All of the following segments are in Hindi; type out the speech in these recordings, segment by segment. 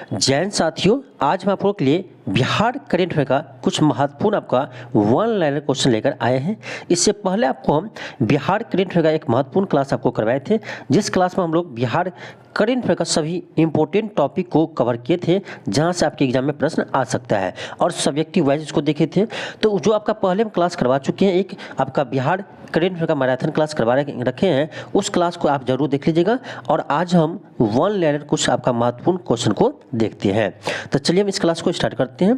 जैन साथियों, आज हम आप लोगों के लिए बिहार करंट अफेयर का कुछ महत्वपूर्ण आपका वन लाइनर क्वेश्चन लेकर आए हैं। इससे पहले आपको हम बिहार करंट अफेयर का एक महत्वपूर्ण क्लास आपको करवाए थे, जिस क्लास में हम लोग बिहार करंट अफेयर का सभी इंपॉर्टेंट टॉपिक को कवर किए थे, जहां से आपके एग्जाम में प्रश्न आ सकता है और सब्जेक्टिव वाइज इसको देखे थे। तो जो आपका पहले हम क्लास करवा चुके हैं, एक आपका बिहार करंट अफेयर का मैराथन क्लास करवा रखे हैं, उस क्लास को आप जरूर देख लीजिएगा। और आज हम वन लाइनर कुछ आपका महत्वपूर्ण क्वेश्चन को देखते हैं। तो चलिए हम इस क्लास को स्टार्ट करते हैं।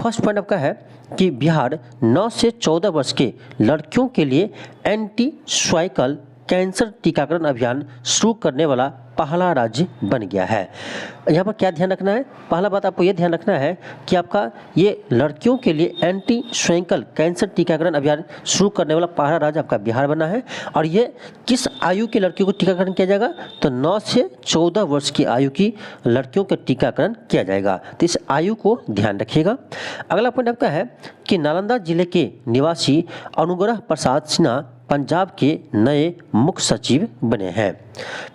फर्स्ट पॉइंट आपका है कि बिहार 9 से 14 वर्ष के लड़कियों के लिए एंटी सर्वाइकल कैंसर टीकाकरण अभियान शुरू करने वाला पहला राज्य बन गया है। यहाँ पर क्या ध्यान रखना है? पहला बात आपको ये ध्यान रखना है कि आपका ये लड़कियों के लिए एंटी सर्वाइकल कैंसर टीकाकरण अभियान शुरू करने वाला पहला राज्य आपका बिहार बना है। और ये किस आयु की लड़कियों को टीकाकरण किया जाएगा? तो 9 से 14 वर्ष की आयु की लड़कियों का टीकाकरण किया जाएगा। तो इस आयु को ध्यान रखिएगा। अगला पॉइंट आपका है कि नालंदा जिले के निवासी अनुग्रह प्रसाद सिन्हा पंजाब के नए मुख्य सचिव बने हैं।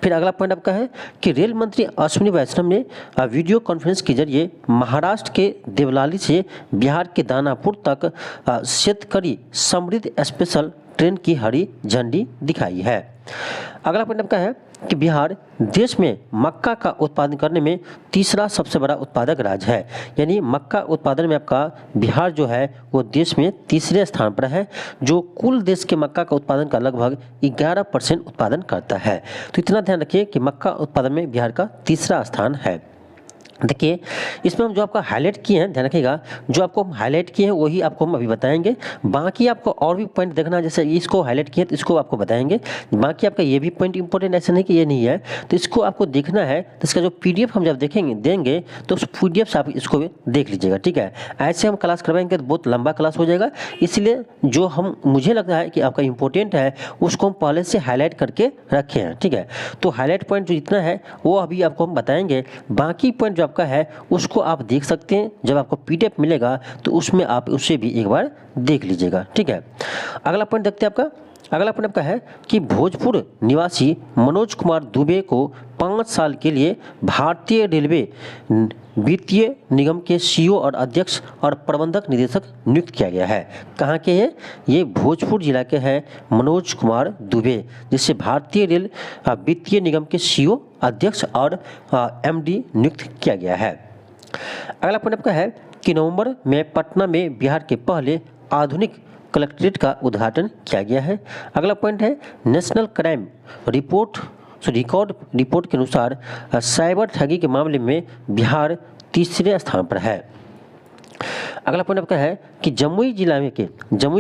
फिर अगला पॉइंट आपका है कि रेल मंत्री अश्विनी वैष्णव ने वीडियो कॉन्फ्रेंस के जरिए महाराष्ट्र के देवलाली से बिहार के दानापुर तक शेतकरी समृद्ध स्पेशल ट्रेन की हरी झंडी दिखाई है। अगला पॉइंट आपका है कि बिहार देश में मक्का का उत्पादन करने में तीसरा सबसे बड़ा उत्पादक राज्य है। यानी मक्का उत्पादन में आपका बिहार जो है वो देश में तीसरे स्थान पर है, जो कुल देश के मक्का का उत्पादन का लगभग 11% उत्पादन करता है। तो इतना ध्यान रखिए कि मक्का उत्पादन में बिहार का तीसरा स्थान है। देखिए, इसमें हम जो आपका हाईलाइट किए हैं, ध्यान रखिएगा, जो आपको हम हाईलाइट किए हैं वही आपको हम अभी बताएंगे। बाकी आपको और भी पॉइंट देखना, जैसे इसको हाईलाइट किए तो इसको आपको बताएंगे। बाकी आपका ये भी पॉइंट इंपॉर्टेंट ऐसा नहीं कि ये नहीं है, तो इसको आपको देखना है। तो इसका जो पीडीएफ हम जब देंगे तो उस पीडीएफ से आप इसको भी देख लीजिएगा, ठीक है। ऐसे हम क्लास करवाएंगे तो बहुत लंबा क्लास हो जाएगा, इसलिए जो मुझे लगता है कि आपका इंपॉर्टेंट है उसको हम पहले से हाईलाइट करके रखे हैं, ठीक है। तो हाईलाइट पॉइंट जो जितना है वो अभी आपको हम बताएंगे। बाकी पॉइंट जो आपका है उसको आप देख सकते हैं, जब आपको पीडीएफ मिलेगा तो उसमें आप उसे भी एक बार देख लीजिएगा, ठीक है। अगला पॉइंट देखते हैं आपका। अगला पॉइंट आपका है कि भोजपुर निवासी मनोज कुमार दुबे को 5 साल के लिए भारतीय रेलवे वित्तीय निगम के सीईओ और अध्यक्ष और प्रबंधक निदेशक नियुक्त किया गया है। कहाँ के हैं? ये भोजपुर जिला के हैं मनोज कुमार दुबे, जिसे भारतीय रेल वित्तीय निगम के सीईओ अध्यक्ष और एमडी नियुक्त किया गया है। अगला पॉइंट आपका है कि नवंबर में पटना में बिहार के पहले आधुनिक कलेक्ट्रेट का उद्घाटन किया गया है। अगला पॉइंट है नेशनल क्राइम रिकॉर्ड रिपोर्ट के अनुसार साइबर ठगी के मामले में बिहार तीसरे स्थान पर है। अगला पॉइंट आपका है कि जमुई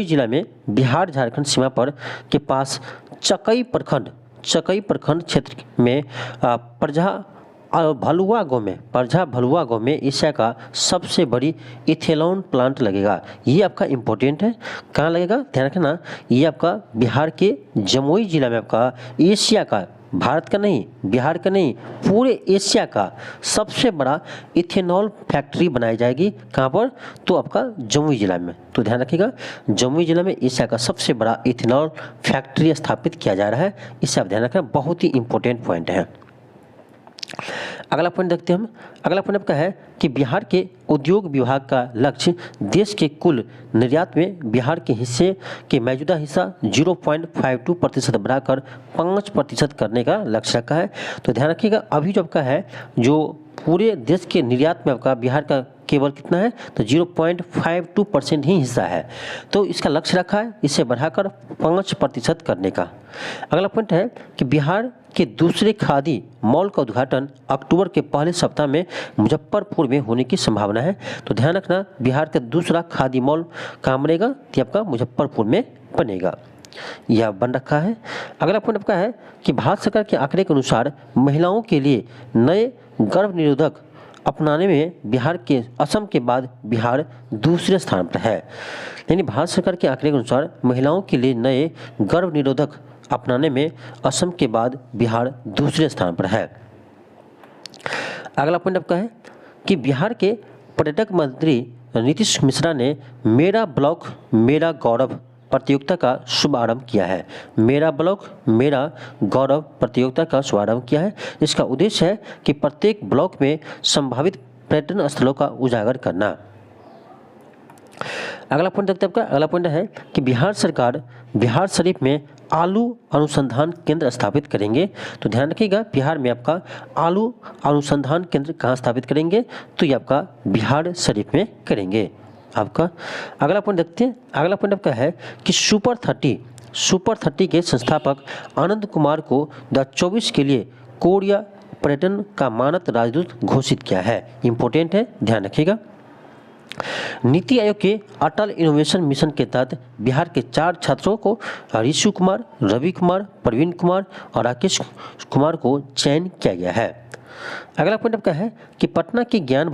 जिला में बिहार झारखंड सीमा पर के पास चकई प्रखंड क्षेत्र में प्रजा भलुआ गांव में एशिया का सबसे बड़ी इथेनॉल प्लांट लगेगा। ये आपका इंपॉर्टेंट है। कहाँ लगेगा? ध्यान रखना, ये आपका बिहार के जमुई जिला में आपका एशिया का, भारत का नहीं, बिहार का नहीं, पूरे एशिया का सबसे बड़ा इथेनॉल फैक्ट्री बनाई जाएगी। कहाँ पर? तो आपका जमुई जिला में। तो ध्यान रखिएगा, जमुई जिला में एशिया का सबसे बड़ा इथेनॉल फैक्ट्री स्थापित किया जा रहा है। इससे आप ध्यान रखना, बहुत ही इंपॉर्टेंट पॉइंट है। अगला पॉइंट देखते हैं हम। अगला पॉइंट आपका है कि बिहार के उद्योग विभाग का लक्ष्य देश के कुल निर्यात में बिहार के हिस्से के मौजूदा हिस्सा 0.52% बढ़ाकर 5% करने का लक्ष्य रखा है। तो ध्यान रखिएगा, अभी जो आपका है जो पूरे देश के निर्यात में आपका बिहार का केवल कितना है? तो 0.52% ही हिस्सा है। तो इसका लक्ष्य रखा है इसे बढ़ाकर 5% करने का। अगला पॉइंट है कि बिहार के दूसरे खादी मॉल का उद्घाटन अक्टूबर के पहले सप्ताह में मुजफ्फरपुर में होने की संभावना है। तो ध्यान रखना, बिहार का दूसरा खादी मॉल कहाँ बनेगा? तो आपका मुजफ्फरपुर में बनेगा, यह बन रखा है। अगला पॉइंट आपका है कि भारत सरकार के आंकड़े के अनुसार महिलाओं के लिए नए गर्भ निरोधक अपनाने में असम के बाद बिहार दूसरे स्थान पर है। यानी भारत सरकार के आंकड़े के अनुसार महिलाओं के लिए नए गर्भ निरोधक अपनाने में असम के बाद बिहार दूसरे स्थान पर है। अगला पॉइंट आपका है कि बिहार के पर्यटक मंत्री नीतीश मिश्रा ने मेरा ब्लॉक मेरा गौरव प्रतियोगिता का शुभारंभ किया है। मेरा ब्लॉक मेरा गौरव प्रतियोगिता का शुभारंभ किया है। इसका उद्देश्य है कि प्रत्येक ब्लॉक में संभावित पर्यटन स्थलों का उजागर करना। अगला पॉइंट देखते हैं आपका। अगला पॉइंट है कि बिहार सरकार बिहार शरीफ में आलू अनुसंधान केंद्र स्थापित करेंगे। तो ध्यान रखिएगा, बिहार में आपका आलू अनुसंधान केंद्र कहाँ स्थापित करेंगे, तो ये आपका बिहार शरीफ में करेंगे आपका। अगला पॉइंट देखते हैं। अगला पॉइंट आपका है कि सुपर 30 के संस्थापक आनंद कुमार को 2024 के लिए कोरिया पर्यटन का मानद राजदूत घोषित किया है। इंपॉर्टेंट है, ध्यान रखिएगा। नीति आयोग के अटल इनोवेशन मिशन के तहत बिहार के 4 छात्रों को ऋषु कुमार, रवि कुमार, प्रवीण कुमार और राकेश कुमार को चयन किया गया है। अगला पॉइंट आपका है कि पटना के ज्ञान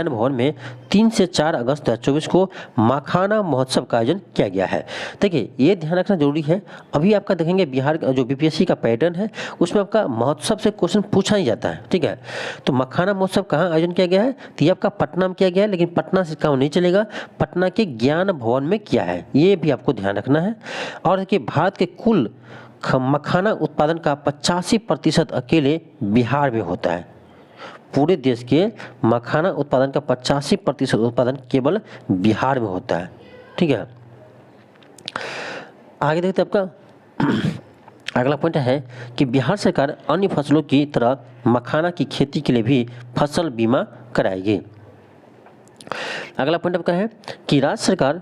भवन में 3 से 4 अगस्त 2024 को मखाना महोत्सव का आयोजन किया गया है। देखिए, ये ध्यान रखना जरूरी है। अभी आपका देखेंगे बिहार जो बीपीएससी का पैटर्न है उसमें आपका महोत्सव से क्वेश्चन पूछा ही जाता है, ठीक है। तो मखाना महोत्सव कहाँ आयोजन किया गया है, तो ये आपका पटना में किया गया है, लेकिन पटना से काम नहीं चलेगा, पटना के ज्ञान भवन में किया है, ये भी आपको ध्यान रखना है। और देखिए, भारत के कुल मखाना उत्पादन का 85% अकेले बिहार में होता है। पूरे देश के मखाना उत्पादन का 85% उत्पादन केवल बिहार में होता है, ठीक है। आगे देखते हैं आपका। अगला पॉइंट है कि बिहार सरकार अन्य फसलों की तरह मखाना की खेती के लिए भी फसल बीमा कराएगी। अगला पॉइंट आपका है कि राज्य सरकार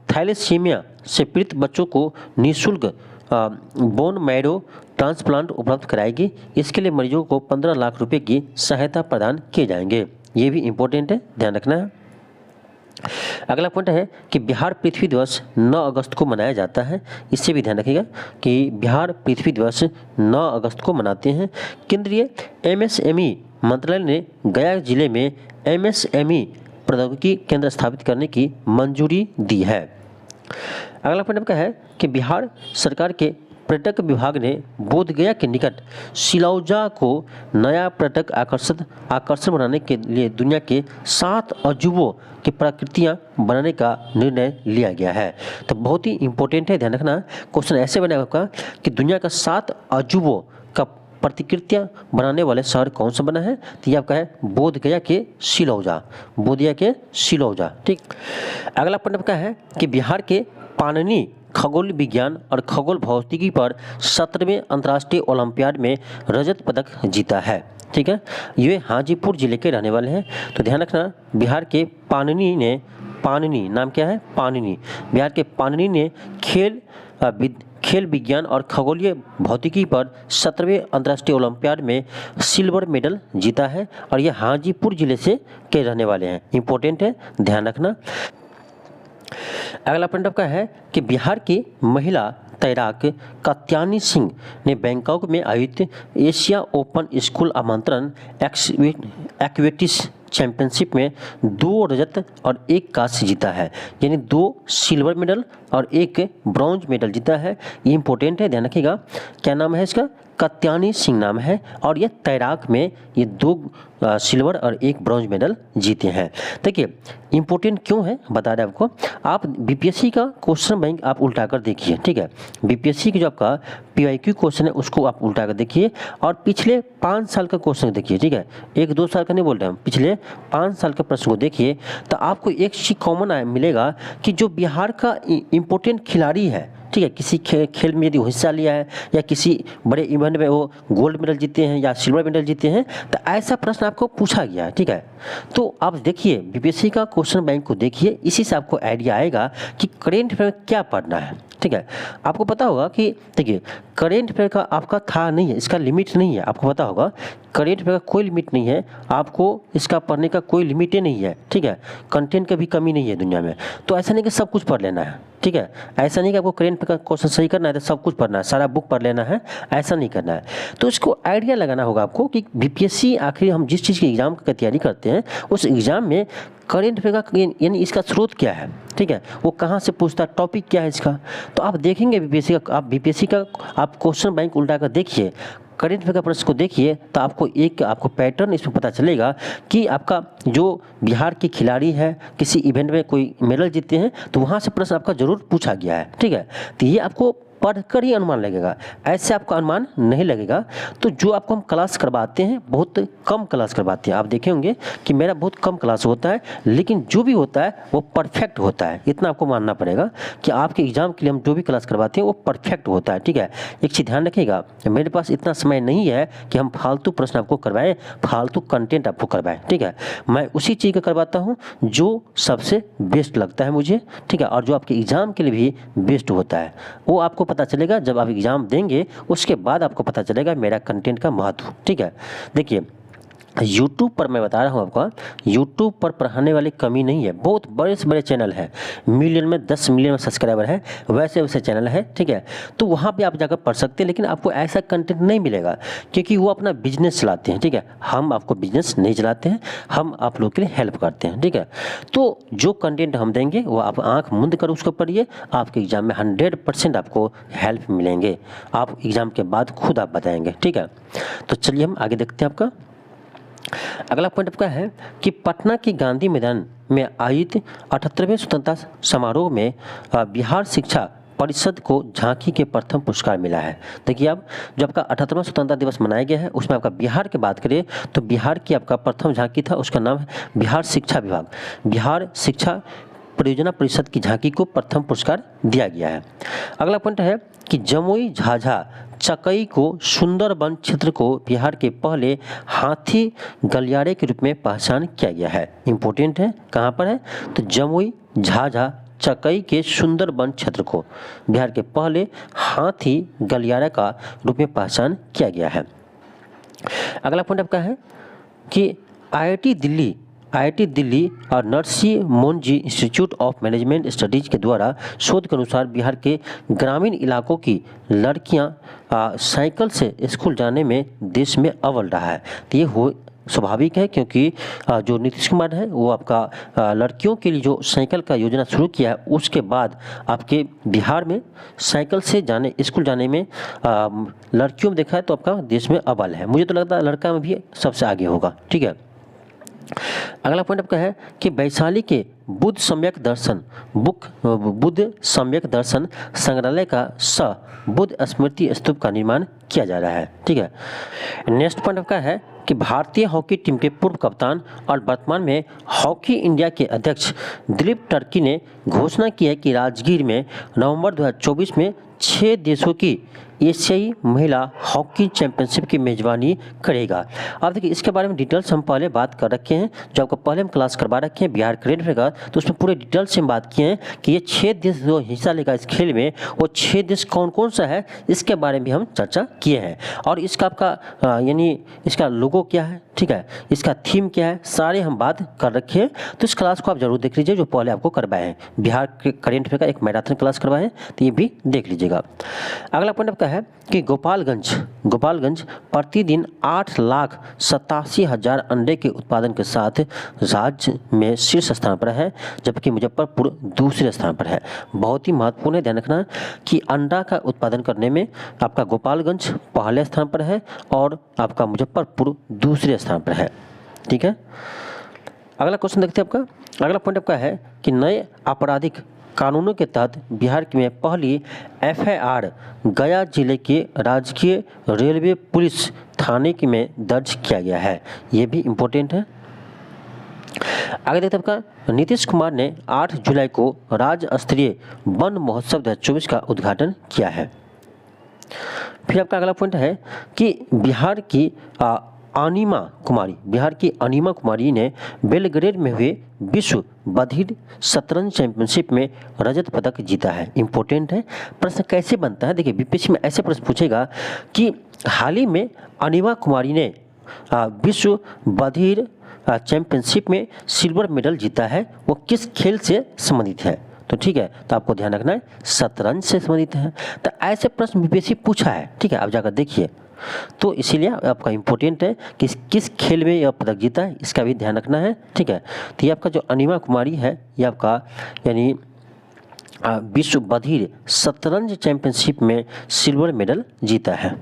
थैलेसीमिया से पीड़ित बच्चों को निःशुल्क बोन मैरो ट्रांसप्लांट उपलब्ध कराएगी। इसके लिए मरीजों को 15 लाख रुपए की सहायता प्रदान किए जाएंगे। ये भी इम्पोर्टेंट है, ध्यान रखना है। अगला पॉइंट है कि बिहार पृथ्वी दिवस 9 अगस्त को मनाया जाता है। इससे भी ध्यान रखिएगा कि बिहार पृथ्वी दिवस 9 अगस्त को मनाते हैं। केंद्रीय एमएसएमई मंत्रालय ने गया जिले में एमएसएमई प्रौद्योगिकी केंद्र स्थापित करने की मंजूरी दी है। अगला पॉइंट आपका है कि बिहार सरकार के पर्यटक विभाग ने बोधगया के निकट सिलौजा को नया पर्यटक आकर्षण बनाने के लिए दुनिया के 7 अजूबों की प्रकृतियाँ बनाने का निर्णय लिया गया है। तो बहुत ही इंपॉर्टेंट है, ध्यान रखना। क्वेश्चन ऐसे बनेगा आपका कि दुनिया का 7 अजूबों का प्रतिकृतियाँ बनाने वाले शहर कौन सा बना है, तो ये आपका है बोधगया के सिलौजा, ठीक। अगला पॉइंट आपका है कि बिहार के पाणिनि खगोल विज्ञान और खगोल भौतिकी पर 17वें अंतर्राष्ट्रीय ओलंपियाड में रजत पदक जीता है, ठीक है। ये हाजीपुर जिले के रहने वाले हैं। तो ध्यान रखना, बिहार के पाणिनि नाम क्या है, पाणिनि। बिहार के पाणिनि ने खेल विज्ञान और खगोलीय भौतिकी पर 17वें अंतर्राष्ट्रीय ओलंपियाड में सिल्वर मेडल जीता है और ये हाजीपुर जिले से के रहने वाले हैं। इंपॉर्टेंट है, ध्यान रखना। अगला पॉइंट आपका है कि बिहार की महिला तैराक कात्यायनी सिंह ने बैंकॉक में आयोजित एशिया ओपन स्कूल आमंत्रण एक्वेटिक्स चैंपियनशिप में 2 रजत और 1 कांस्य जीता है, यानी 2 सिल्वर मेडल और 1 ब्रॉन्ज मेडल जीता है। ये इंपॉर्टेंट है, ध्यान रखिएगा। क्या नाम है इसका, कात्यायनी सिंह नाम है, और ये तैराक में ये 2 सिल्वर और 1 ब्रॉन्ज मेडल जीते हैं। देखिए, इंपॉर्टेंट क्यों है बता रहे आपको। आप बीपीएससी का क्वेश्चन बैंक आप उल्टा कर देखिए, ठीक है। बीपीएससी की जो आपका पीवाईक्यू क्वेश्चन है उसको आप उल्टा कर देखिए और पिछले 5 साल का क्वेश्चन देखिए, ठीक है। 1-2 साल का नहीं बोल रहे हम, पिछले 5 साल के प्रश्न को देखिए तो आपको एक चीज कॉमन मिलेगा कि जो बिहार का इंपॉर्टेंट खिलाड़ी है, ठीक है, किसी खेल में यदि हिस्सा लिया है या किसी बड़े इवेंट में वो गोल्ड मेडल जीते हैं या सिल्वर मेडल जीते हैं, तो ऐसा प्रश्न आपको पूछा गया है, ठीक है। तो आप देखिए बीपीएससी का क्वेश्चन बैंक को देखिए, इसी से आपको आइडिया आएगा कि करेंट अफेयर में क्या पढ़ना है, ठीक है। आपको पता होगा कि देखिए करेंट अफेयर का आपका था नहीं है, इसका लिमिट नहीं है। आपको पता होगा करेंट अफेयर का कोई लिमिट नहीं है, आपको इसका पढ़ने का कोई लिमिट ही नहीं है, ठीक है। कंटेंट का भी कमी नहीं है दुनिया में। तो ऐसा नहीं कि सब कुछ पढ़ लेना है, ठीक है। ऐसा नहीं कि आपको करेंट अफेयर का क्वेश्चन सही करना है तो सब कुछ पढ़ना है, सारा बुक पढ़ लेना है, ऐसा नहीं करना है। तो इसको आइडिया लगाना होगा आपको कि बीपीएससी आखिर हम जिस चीज़ की एग्जाम की तैयारी करते हैं उस एग्जाम में करेंट अफेयर का यानी इसका स्रोत क्या है, ठीक है, वो कहाँ से पूछता है, टॉपिक क्या है इसका। तो आप देखेंगे बीपीएससी का, आप बीपीएससी का आप क्वेश्चन बैंक उल्टा कर देखिए, करेंट अफेयर का प्रश्न को देखिए तो आपको पैटर्न इसमें पता चलेगा कि आपका जो बिहार के खिलाड़ी है किसी इवेंट में कोई मेडल जीतते हैं तो वहाँ से प्रश्न आपका जरूर पूछा गया है। ठीक है, तो ये आपको पढ़कर ही अनुमान लगेगा, ऐसे आपका अनुमान नहीं लगेगा। तो जो आपको हम क्लास करवाते हैं बहुत कम क्लास करवाते हैं, आप देखे होंगे कि मेरा बहुत कम क्लास होता है, लेकिन जो भी होता है वो परफेक्ट होता है। इतना आपको मानना पड़ेगा कि आपके एग्जाम के लिए हम जो भी क्लास करवाते हैं वो परफेक्ट होता है। ठीक है, एक चीज़ ध्यान रखिएगा, मेरे पास इतना समय नहीं है कि हम फालतू प्रश्न आपको करवाएं, फालतू कंटेंट आपको करवाएं। ठीक है, मैं उसी चीज़ का करवाता हूँ जो सबसे बेस्ट लगता है मुझे। ठीक है, और जो आपके एग्जाम के लिए भी बेस्ट होता है वो आपको पता चलेगा जब आप एग्जाम देंगे, उसके बाद आपको पता चलेगा मेरा कंटेंट का महत्व। ठीक है, देखिए YouTube पर मैं बता रहा हूँ आपको, YouTube पर पढ़ाने वाली कमी नहीं है, बहुत बड़े से बड़े चैनल है, मिलियन में 10 मिलियन में सब्सक्राइबर है, वैसे वैसे चैनल है। ठीक है, तो वहाँ पे आप जाकर पढ़ सकते हैं, लेकिन आपको ऐसा कंटेंट नहीं मिलेगा क्योंकि वो अपना बिजनेस चलाते हैं। ठीक है, हम आपको बिजनेस नहीं चलाते हैं, हम आप लोग के लिए हेल्प करते हैं। ठीक है, तो जो कंटेंट हम देंगे वो आप आँख मूंद कर उसको पढ़िए, आपके एग्जाम में 100% आपको हेल्प मिलेंगे, आप एग्जाम के बाद खुद आप बताएंगे। ठीक है, तो चलिए हम आगे देखते हैं। आपका अगला पॉइंट आपका है कि पटना के गांधी मैदान में आयोजित 78वें स्वतंत्रता समारोह में बिहार शिक्षा परिषद को झांकी के प्रथम पुरस्कार मिला है। देखिए आप, जो आपका 78वां स्वतंत्रता दिवस मनाया गया है उसमें आपका बिहार की बात करें तो बिहार की आपका प्रथम झांकी था, उसका नाम है बिहार शिक्षा विभाग, बिहार शिक्षा परियोजना परिषद की झांकी को प्रथम पुरस्कार दिया गया है। अगला पॉइंट है कि जमुई झाझा चकई को सुंदरबन क्षेत्र को बिहार के पहले हाथी गलियारे के रूप में पहचान किया गया है। इंपॉर्टेंट है, कहाँ पर है तो जमुई झाझा चकई के सुंदरबन क्षेत्र को बिहार के पहले हाथी गलियारे का रूप में पहचान किया गया है। अगला पॉइंट आपका है कि IIT दिल्ली और Narsee Monjee institute of management studies के द्वारा शोध के अनुसार बिहार के ग्रामीण इलाकों की लड़कियां साइकिल से स्कूल जाने में देश में अव्वल रहा है। तो ये हो स्वाभाविक है क्योंकि जो नीतीश कुमार है वो आपका लड़कियों के लिए जो साइकिल का योजना शुरू किया है उसके बाद आपके बिहार में साइकिल से स्कूल जाने में लड़कियों में देखा है तो आपका देश में अव्वल है। मुझे तो लगता है लड़का में भी सबसे आगे होगा। ठीक है, अगला पॉइंट आपका है कि वैशाली के बुद्ध सम्यक दर्शन संग्रहालय का बुद्ध स्मृति स्तूप का निर्माण किया जा रहा है। ठीक है, नेक्स्ट पॉइंट आपका है कि भारतीय हॉकी टीम के पूर्व कप्तान और वर्तमान में हॉकी इंडिया के अध्यक्ष दिलीप टर्की ने घोषणा की है कि राजगीर में नवंबर 2024 में 6 देशों की एशियाई महिला हॉकी चैंपियनशिप की मेजबानी करेगा। अब देखिए इसके बारे में डिटेल्स हम पहले बात कर रखे हैं, जो आपको पहले हम क्लास करवा रखे हैं बिहार करेंट अफेयर का, तो उसमें पूरे डिटेल्स से हम बात किए हैं कि ये 6 देश जो हिस्सा लेगा इस खेल में वो 6 देश कौन कौन सा है, इसके बारे में भी हम चर्चा किए हैं। और इसका आपका यानी इसका लोगो क्या है, ठीक है, इसका थीम क्या है, सारे हम बात कर रखे हैं। तो इस क्लास को आप जरूर देख लीजिए जो पहले आपको करवाए हैं, बिहार के करेंट अफेयर का एक मैराथन क्लास करवाए हैं, तो ये भी देख लीजिएगा। अगला पॉइंट आपका है कि गोपालगंज प्रतिदिन 8,87,000 अंडे के उत्पादन के साथ राज्य में शीर्ष स्थान पर है, जबकि मुजफ्फरपुर दूसरे स्थान पर है। बहुत ही महत्वपूर्ण है, ध्यान रखना कि अंडा का उत्पादन करने में आपका गोपालगंज पहले स्थान पर है और आपका मुजफ्फरपुर दूसरे स्थान पर है। ठीक है, अगला क्वेश्चन देखते हैं। आपका अगला पॉइंट आपका है कि नए आपराधिक कानूनों के तहत बिहार में पहली FIR गया जिले के राजकीय रेलवे पुलिस थाने में दर्ज किया गया है। ये भी इम्पोर्टेंट है। आगे देखते हैं आपका नीतीश कुमार ने 8 जुलाई को राज्य स्तरीय वन महोत्सव 2024 का उद्घाटन किया है। फिर आपका अगला पॉइंट है कि बिहार की अनिमा कुमारी ने बेलग्रेड में हुए विश्व बधिर शतरंज चैंपियनशिप में रजत पदक जीता है। इंपॉर्टेंट है, प्रश्न कैसे बनता है, देखिए बीपीएससी में ऐसे प्रश्न पूछेगा कि हाल ही में अनिमा कुमारी ने विश्व बधिर चैंपियनशिप में सिल्वर मेडल जीता है, वो किस खेल से संबंधित है। तो ठीक है, तो आपको ध्यान रखना है शतरंज से संबंधित है। तो ऐसे प्रश्न बीपीएससी पूछा है, ठीक है, आप जाकर देखिए। तो इसीलिए आपका इम्पोर्टेंट है कि किस खेल में यह पदक जीता है, इसका भी ध्यान रखना है। ठीक है, तो ये आपका जो अनिमा कुमारी है ये आपका यानी विश्व बधिर शतरंज चैंपियनशिप में सिल्वर मेडल जीता है।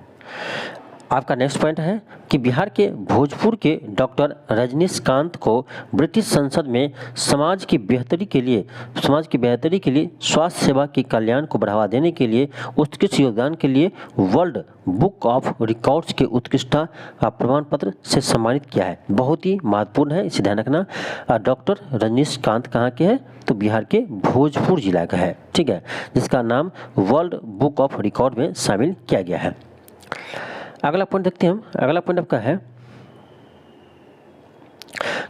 आपका नेक्स्ट पॉइंट है कि बिहार के भोजपुर के डॉक्टर रजनीकांत को ब्रिटिश संसद में समाज की बेहतरी के लिए स्वास्थ्य सेवा के कल्याण को बढ़ावा देने के लिए उत्कृष्ट योगदान के लिए वर्ल्ड बुक ऑफ रिकॉर्ड्स के उत्कृष्टता प्रमाण पत्र से सम्मानित किया है। बहुत ही महत्वपूर्ण है, इसे ध्यान रखना। डॉक्टर रजनीकांत कहाँ के हैं? तो बिहार के भोजपुर जिला का है, ठीक है, जिसका नाम वर्ल्ड बुक ऑफ रिकॉर्ड में शामिल किया गया है। अगला पॉइंट देखते हैं हम। अगला पॉइंट आपका है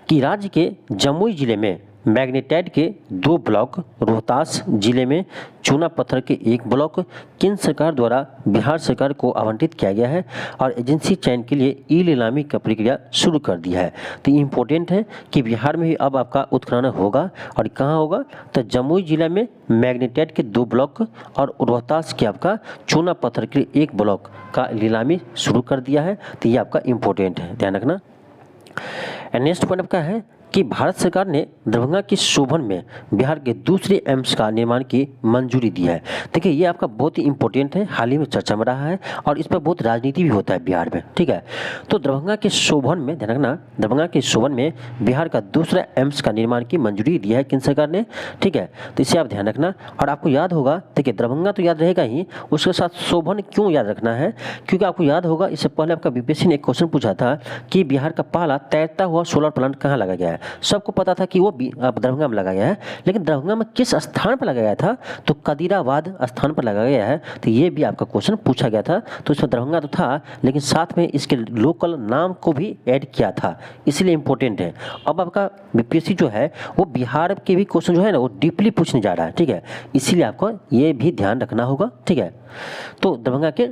कि राज्य के जमुई जिले में मैग्नेटाइट के 2 ब्लॉक, रोहतास जिले में चूना पत्थर के 1 ब्लॉक केंद्र सरकार द्वारा बिहार सरकार को आवंटित किया गया है और एजेंसी चयन के लिए ई नीलामी का प्रक्रिया शुरू कर दी है। तो इम्पोर्टेंट है कि बिहार में भी अब आपका उत्खनन होगा और कहाँ होगा? तो जमुई जिला में मैग्नेटाइट के 2 ब्लॉक और रोहतास के आपका चूना पत्थर के 1 ब्लॉक का नीलामी शुरू कर दिया है। तो ये आपका इम्पोर्टेंट है, ध्यान रखना। नेक्स्ट पॉइंट आपका है कि भारत सरकार ने दरभंगा के शोभन में बिहार के दूसरे एम्स का निर्माण की मंजूरी दी है। देखिए ये आपका बहुत ही इंपॉर्टेंट है, हाल ही में चर्चा में रहा है और इस पर बहुत राजनीति भी होता है बिहार में, ठीक है। तो दरभंगा के शोभन में, ध्यान रखना, दरभंगा के शोभन में बिहार का दूसरा एम्स का निर्माण की मंजूरी दी है केंद्र सरकार ने, ठीक है। तो इसे आप ध्यान रखना। और आपको याद होगा, देखिए दरभंगा तो याद रहेगा ही, उसके साथ शोभन क्यों याद रखना है? क्योंकि आपको याद होगा इससे पहले आपका बीपीएससी ने एक क्वेश्चन पूछा था कि बिहार का पहला तैरता हुआ सोलर प्लांट कहाँ लगाया गया है। सबको पता था कि वो दरभंगा में लगाया गया है, लेकिन दरभंगा में किस स्थान पर लगाया गया था? तो कदीराबाद स्थान पर लगाया गया है। तो ये भी आपका क्वेश्चन पूछा गया था। तो इसमें दरभंगा तो था, लेकिन साथ में इसके लोकल नाम को भी ऐड किया था, इसलिए इंपॉर्टेंट है। अब आपका बीपीएससी जो है वो बिहार के भी क्वेश्चन जो है ना वो डीपली पूछने जा रहा है, ठीक है, इसीलिए आपको ये भी ध्यान रखना होगा, ठीक है। तो दरभंगा के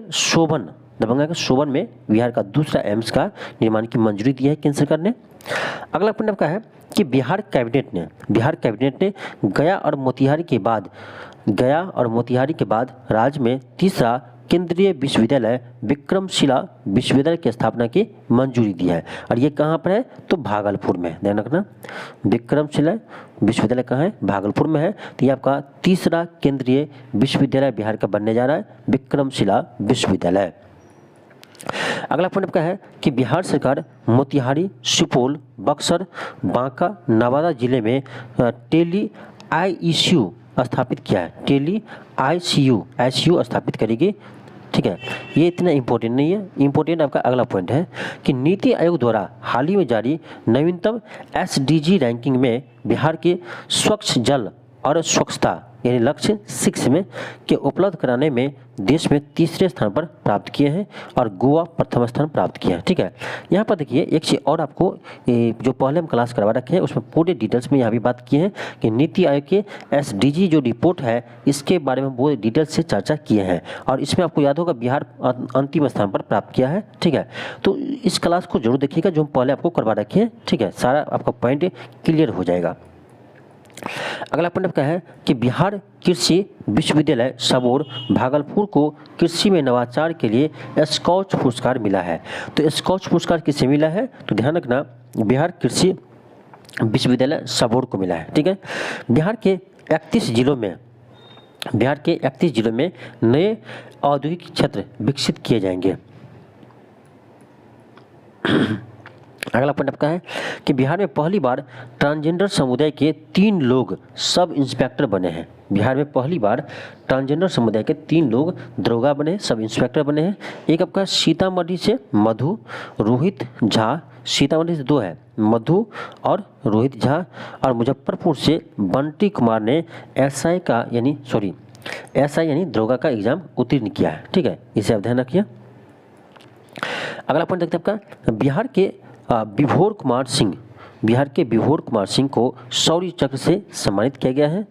शोभन में बिहार का दूसरा एम्स का निर्माण की मंजूरी दी है केंद्र सरकार ने। अगला पॉइंट आपका है कि बिहार कैबिनेट ने गया और मोतिहारी के बाद राज्य में तीसरा केंद्रीय विश्वविद्यालय विक्रमशिला विश्वविद्यालय की स्थापना की मंजूरी दी है। और ये कहाँ पर है? तो भागलपुर में, ध्यान रखना। विक्रमशिला विश्वविद्यालय कहाँ है? भागलपुर में है। तो ये आपका तीसरा केंद्रीय विश्वविद्यालय बिहार का बनने जा रहा है, विक्रमशिला विश्वविद्यालय। अगला पॉइंट आपका है कि बिहार सरकार मोतिहारी, सुपौल, बक्सर, बांका, नवादा जिले में टेली आईसीयू स्थापित किया है। टेली आईसीयू स्थापित करेगी, ठीक है। ये इतना इंपॉर्टेंट नहीं है। इंपॉर्टेंट आपका अगला पॉइंट है कि नीति आयोग द्वारा हाल ही में जारी नवीनतम एसडीजी रैंकिंग में बिहार के स्वच्छ जल और स्वच्छता यानी लक्ष्य 6 में के उपलब्ध कराने में देश में तीसरे स्थान पर प्राप्त किए हैं और गोवा प्रथम स्थान प्राप्त किया है, ठीक है। यहाँ पर देखिए एक चीज़ और आपको जो पहले हम क्लास करवा रखे हैं उसमें पूरे डिटेल्स में यहाँ भी बात की है कि नीति आयोग के एसडीजी जो रिपोर्ट है इसके बारे में बहुत डिटेल्स से चर्चा किए हैं और इसमें आपको याद होगा बिहार अंतिम स्थान पर प्राप्त किया है, ठीक है। तो इस क्लास को जरूर देखिएगा जो हम पहले आपको करवा रखे हैं, ठीक है, सारा आपका पॉइंट क्लियर हो जाएगा। अगला पॉइंट आपका है कि बिहार कृषि विश्वविद्यालय सबौर भागलपुर को कृषि में नवाचार के लिए स्कॉच पुरस्कार मिला है। तो स्कॉच पुरस्कार किसे मिला है? तो ध्यान रखना, बिहार कृषि विश्वविद्यालय सबौर को मिला है, ठीक है। बिहार के 31 जिलों में नए औद्योगिक क्षेत्र विकसित किए जाएंगे। अगला पॉइंट आपका है कि बिहार में पहली बार ट्रांसजेंडर समुदाय के 3 लोग सब इंस्पेक्टर बने हैं। बिहार में पहली बार ट्रांसजेंडर समुदाय के 3 लोग दरोगा बने, सब इंस्पेक्टर बने हैं। एक आपका सीतामढ़ी से मधु रोहित झा, सीतामढ़ी से 2 है, मधु और रोहित झा, और मुजफ्फरपुर से बंटी कुमार ने एसआई यानी दरोगा का एग्जाम उत्तीर्ण किया है, ठीक है, इसे आप ध्यान रखिए। अगला पॉइंट देखते हैं आपका बिहार के विभोर कुमार सिंह को शौर्य चक्र से सम्मानित किया गया है।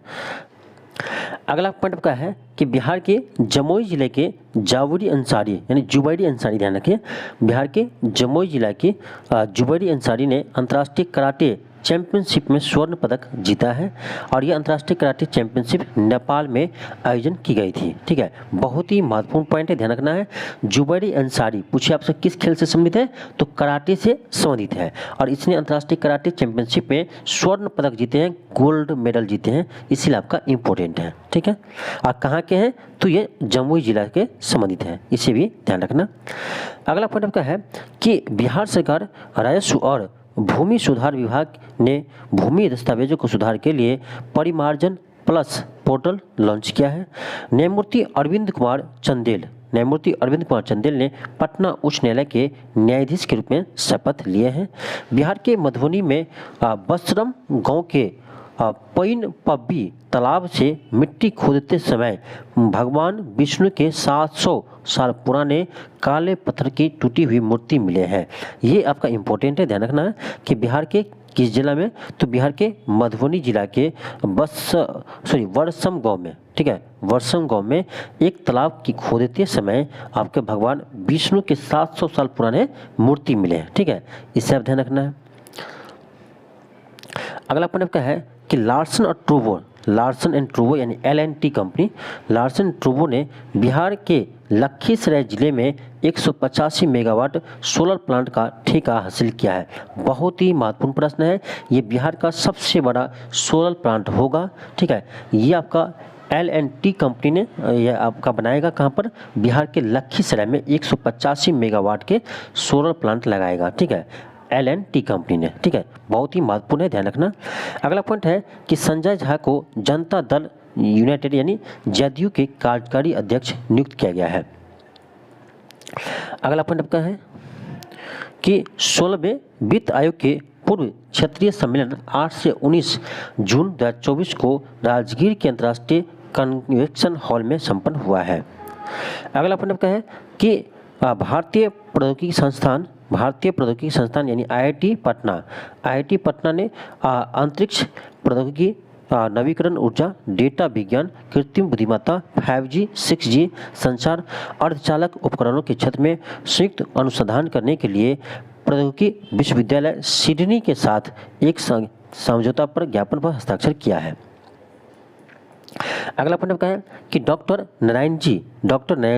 अगला पॉइंट आपका है कि बिहार के जमुई जिले के जुबैरी अंसारी, ध्यान रखिए, बिहार के जमुई जिला के जुबैरी अंसारी ने अंतर्राष्ट्रीय कराटे चैंपियनशिप में स्वर्ण पदक जीता है और यह अंतर्राष्ट्रीय कराटे चैंपियनशिप नेपाल में आयोजन की गई थी। ठीक है, बहुत ही महत्वपूर्ण पॉइंट है, ध्यान रखना है। जुबैरी अंसारी, पूछिए आपसे किस खेल से संबंधित है, तो कराटे से संबंधित है और इसने अंतर्राष्ट्रीय कराटे चैंपियनशिप में स्वर्ण पदक जीते हैं, गोल्ड मेडल जीते हैं, इसीलिए आपका इंपॉर्टेंट है। ठीक है, और कहाँ के हैं, तो ये जमुई जिला के संबंधित है, इसे भी ध्यान रखना। अगला पॉइंट आपका है कि बिहार सरकार राजस्व और भूमि सुधार विभाग ने भूमि दस्तावेजों को सुधार के लिए परिमार्जन प्लस पोर्टल लॉन्च किया है। न्यायमूर्ति अरविंद कुमार चंदेल ने पटना उच्च न्यायालय के न्यायाधीश के रूप में शपथ लिए हैं। बिहार के मधुबनी में बसरम गांव के पैन पब्बी तालाब से मिट्टी खोदते समय भगवान विष्णु के 700 साल पुराने काले पत्थर की टूटी हुई मूर्ति मिले हैं। ये आपका इम्पोर्टेंट है, ध्यान रखना है कि बिहार के किस जिला में, तो बिहार के मधुबनी जिला के वर्षम गांव में, ठीक है, वर्षम गांव में एक तालाब की खोदते समय आपके भगवान विष्णु के 700 साल पुराने मूर्ति मिले हैं। ठीक है, इसे आप ध्यान रखना है। अगला पॉइंट आपका है कि लार्सन एंड ट्रूबो यानी L&T कंपनी, लार्सन ट्रूबो ने बिहार के लखीसराय जिले में 185 मेगावाट सोलर प्लांट का ठेका हासिल किया है। बहुत ही महत्वपूर्ण प्रश्न है, ये बिहार का सबसे बड़ा सोलर प्लांट होगा। ठीक है, ये आपका L&T कंपनी ने यह आपका बनाएगा कहाँ पर, बिहार के लखीसराय में 185 मेगावाट के सोलर प्लांट लगाएगा। ठीक है, L&T कंपनी ने। ठीक है, बहुत ही महत्वपूर्ण है, ध्यान रखना। अगला पॉइंट है कि संजय झा को जनता दल यूनाइटेड यानी जदयू के कार्यकारी अध्यक्ष नियुक्त किया गया है। अगला पॉइंट आपका है कि 16वें वित्त आयोग के पूर्व क्षेत्रीय सम्मेलन 8 से 19 जून 2024 को राजगीर के अंतर्राष्ट्रीय कन्वेंशन हॉल में संपन्न हुआ है। अगला पॉइंट आपका है कि भारतीय प्रौद्योगिकी संस्थान यानी IIT पटना ने अंतरिक्ष प्रौद्योगिकी, नवीकरण ऊर्जा, डेटा विज्ञान, कृत्रिम बुद्धिमत्ता, 5G, 6G संचार, अर्धचालक उपकरणों के क्षेत्र में संयुक्त अनुसंधान करने के लिए प्रौद्योगिकी विश्वविद्यालय सिडनी के साथ एक समझौता पर ज्ञापन पर हस्ताक्षर किया है। अगला पॉइंट आपका है कि डॉक्टर नारायण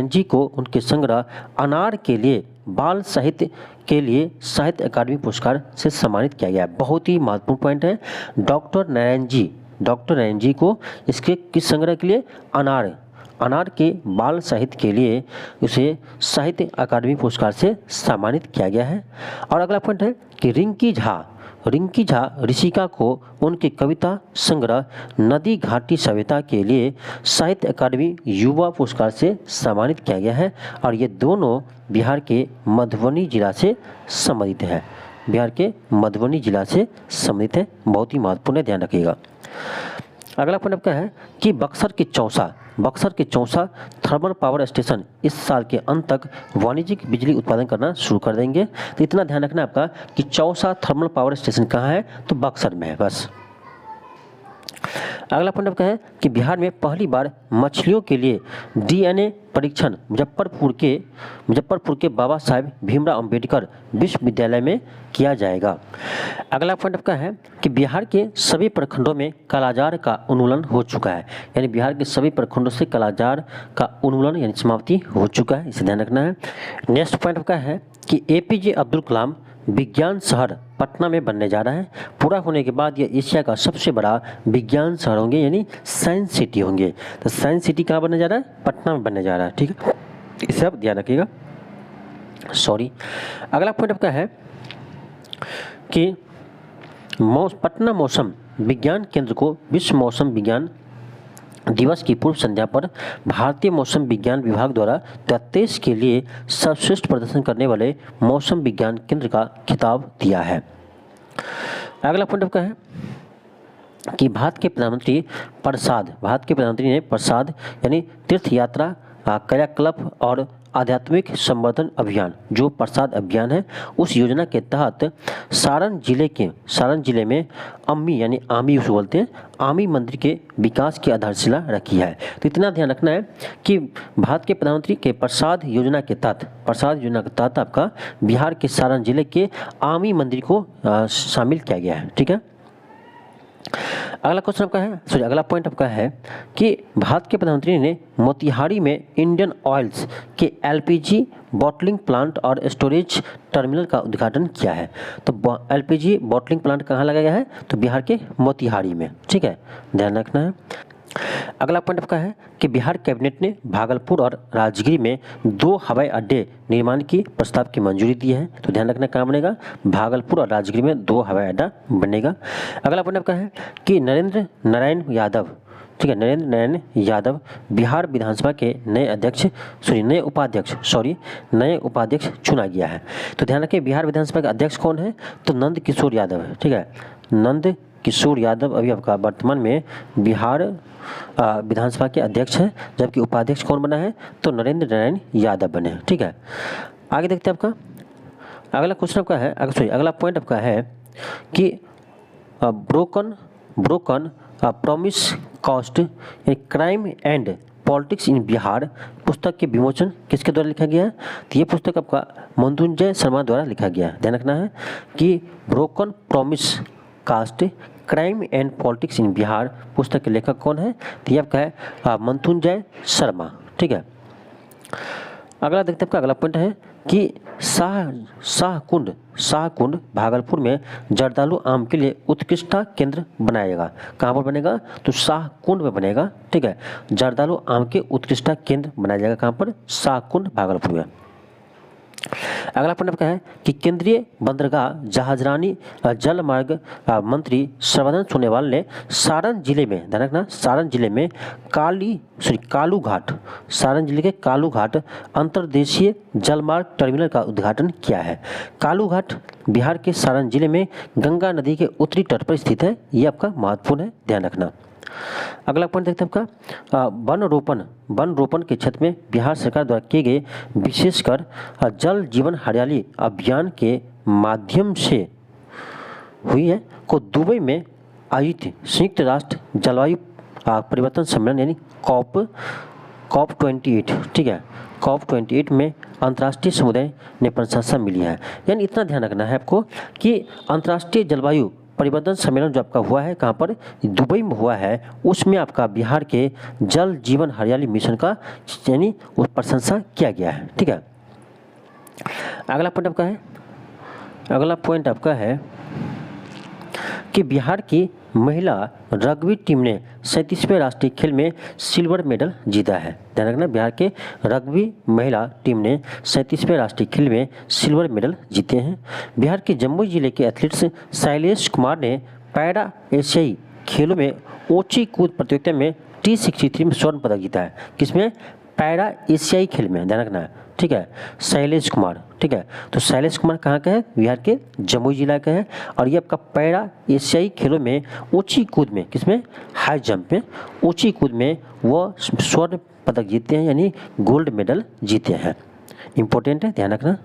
जी को उनके संग्रह अनार के लिए बाल साहित्य के लिए साहित्य अकादमी पुरस्कार से सम्मानित किया गया। बहुत ही महत्वपूर्ण पॉइंट है, डॉक्टर नारायण जी को इसके किस संग्रह के लिए, अनार के बाल साहित्य के लिए उसे साहित्य अकादमी पुरस्कार से सम्मानित किया गया है। और अगला पॉइंट है कि रिंकी झा ऋषिका को उनके कविता संग्रह नदी घाटी सभ्यता के लिए साहित्य अकादमी युवा पुरस्कार से सम्मानित किया गया है और ये दोनों बिहार के मधुबनी जिला से संबंधित है। बहुत ही महत्वपूर्ण है, ध्यान रखिएगा। अगला पॉइंट आपका है कि बक्सर के चौसा थर्मल पावर स्टेशन इस साल के अंत तक वाणिज्यिक बिजली उत्पादन करना शुरू कर देंगे। तो इतना ध्यान रखना आपका कि चौसा थर्मल पावर स्टेशन कहाँ है, तो बक्सर में है बस। अगला पॉइंट आपका है कि बिहार में पहली बार मछलियों के लिए DNA परीक्षण मुजफ्फरपुर के बाबा साहेब भीमराव अंबेडकर विश्वविद्यालय में किया जाएगा। अगला पॉइंट आपका है कि बिहार के सभी प्रखंडों में कालाजार का उन्मूलन हो चुका है, यानी बिहार के सभी प्रखंडों से कालाजार का उन्मूलन यानी समाप्ति हो चुका है, इसे ध्यान रखना है। नेक्स्ट पॉइंट आपका है कि APJ अब्दुल कलाम विज्ञान शहर पटना में बनने जा रहा है। पूरा होने के बाद ये एशिया का सबसे बड़ा विज्ञान शहर होंगे यानी साइंस सिटी होंगे। तो साइंस सिटी कहाँ बनने जा रहा है, पटना में बनने जा रहा है। ठीक है, इसे आप ध्यान रखिएगा। अगला पॉइंट आपका है कि पटना मौसम विज्ञान केंद्र को विश्व मौसम विज्ञान दिवस की पूर्व संध्या पर भारतीय मौसम विज्ञान विभाग द्वारा 2023 के लिए सर्वश्रेष्ठ प्रदर्शन करने वाले मौसम विज्ञान केंद्र का खिताब दिया है। अगला पॉइंट आपका है कि भारत के प्रधानमंत्री ने प्रसाद यानी तीर्थ यात्रा, क्रियाकलाप और आध्यात्मिक संवर्धन अभियान, जो प्रसाद अभियान है, उस योजना के तहत सारण जिले में अम्मी यानी आमी उसे बोलते हैं, आमी मंदिर के विकास की आधारशिला रखी है। तो इतना ध्यान रखना है कि भारत के प्रधानमंत्री के प्रसाद योजना के तहत आपका बिहार के सारण जिले के आमी मंदिर को शामिल किया गया है। ठीक है, अगला क्वेश्चन आपका है, सॉरी अगला पॉइंट आपका है कि भारत के प्रधानमंत्री ने मोतिहारी में इंडियन ऑयल्स के एलपीजी बॉटलिंग प्लांट और स्टोरेज टर्मिनल का उद्घाटन किया है। तो एलपीजी बॉटलिंग प्लांट कहाँ लगाया गया है? तो बिहार के मोतिहारी में, ठीक है, ध्यान रखना है। अगला पॉइंट आपका है कि बिहार कैबिनेट ने भागलपुर और राजगिरी में 2 हवाई अड्डे निर्माण की प्रस्ताव की मंजूरी दी है। तो ध्यान रखना कहाँ बनेगा? भागलपुर और राजगिरी में 2 हवाई अड्डा बनेगा। अगला पॉइंट आपका है कि नरेंद्र नारायण यादव, ठीक है, नरेंद्र नारायण यादव बिहार विधानसभा के नए उपाध्यक्ष चुना गया है। तो ध्यान रखिए बिहार विधानसभा के अध्यक्ष कौन है? तो नंद किशोर यादव है, ठीक है, नंद किशोर यादव अभी आपका वर्तमान में बिहार विधानसभा के अध्यक्ष हैं, जबकि उपाध्यक्ष कौन बना है? तो नरेंद्र नारायण यादव बने हैं, ठीक है। आगे देखते हैं आपका अगला क्वेश्चन आपका है, अगला पॉइंट आपका है कि broken promise cost crime and politics in Bihar पुस्तक के विमोचन किसके द्वारा लिखा गया है? तो ये पुस्तक आपका मृत्युंजय शर्मा द्वारा लिखा गया है। ध्यान रखना है कि broken promise caste crime and politics in Bihar पुस्तक के लेखक कौन है? तो ये आपका है मृत्युंजय शर्मा, ठीक है। अगला देखते हैं आपका अगला पॉइंट है कि शाहकुंड भागलपुर में जर्दालू आम के लिए उत्कृष्टता केंद्र बनाएगा। कहाँ पर बनेगा? तो शाहकुंड में बनेगा, ठीक है, जर्दालू आम के उत्कृष्टता केंद्र बनाया जाएगा। कहाँ पर? शाहकुंड भागलपुर में। अगला पॉइंट आपका है कि केंद्रीय बंदरगाह जहाजरानी जलमार्ग मंत्री सर्बानंद सोनोवाल ने सारण जिले में, ध्यान रखना, सारण जिले में सारण जिले के कालूघाट अंतर्देशीय जलमार्ग टर्मिनल का उद्घाटन किया है। कालूघाट बिहार के सारण जिले में गंगा नदी के उत्तरी तट पर स्थित है। ये आपका महत्वपूर्ण है, ध्यान रखना। अगला पॉइंट देखते हैं आपका वन रोपण के क्षेत्र में बिहार सरकार द्वारा किए गए विशेषकर जल जीवन हरियाली अभियान के माध्यम से हुई है को दुबई में आयोजित संयुक्त राष्ट्र जलवायु परिवर्तन सम्मेलन यानी कॉप 28, ठीक है, कॉप 28 में अंतर्राष्ट्रीय समुदाय ने प्रशंसा मिली है। यानी इतना ध्यान रखना है आपको कि अंतर्राष्ट्रीय जलवायु परिवर्तन सम्मेलन जो आपका हुआ है कहाँ पर? दुबई में हुआ है, उसमें आपका बिहार के जल जीवन हरियाली मिशन का यानी उस प्रशंसा किया गया है, ठीक है। अगला पॉइंट आपका है कि बिहार की महिला रग्बी टीम ने 37वें राष्ट्रीय खेल में सिल्वर मेडल जीता है। ध्यान रखना, बिहार के रग्बी महिला टीम ने 37वें राष्ट्रीय खेल में सिल्वर मेडल जीते हैं। बिहार के जमुई जिले के एथलीट्स शैलेश कुमार ने पैरा एशियाई खेलों में ऊंची कूद प्रतियोगिता में T63 में स्वर्ण पदक जीता है। किसमें? पैरा एशियाई खेल में, ध्यान रखना, ठीक है, शैलेश कुमार, ठीक है। तो शैलेश कुमार कहाँ का है? बिहार के जमुई जिला का है। और ये आपका पैरा एशियाई खेलों में ऊंची कूद में, किसमें? हाई जंप में ऊंची कूद में वो स्वर्ण पदक जीते हैं, यानी गोल्ड मेडल जीते हैं। इंपॉर्टेंट है, ध्यान रखना।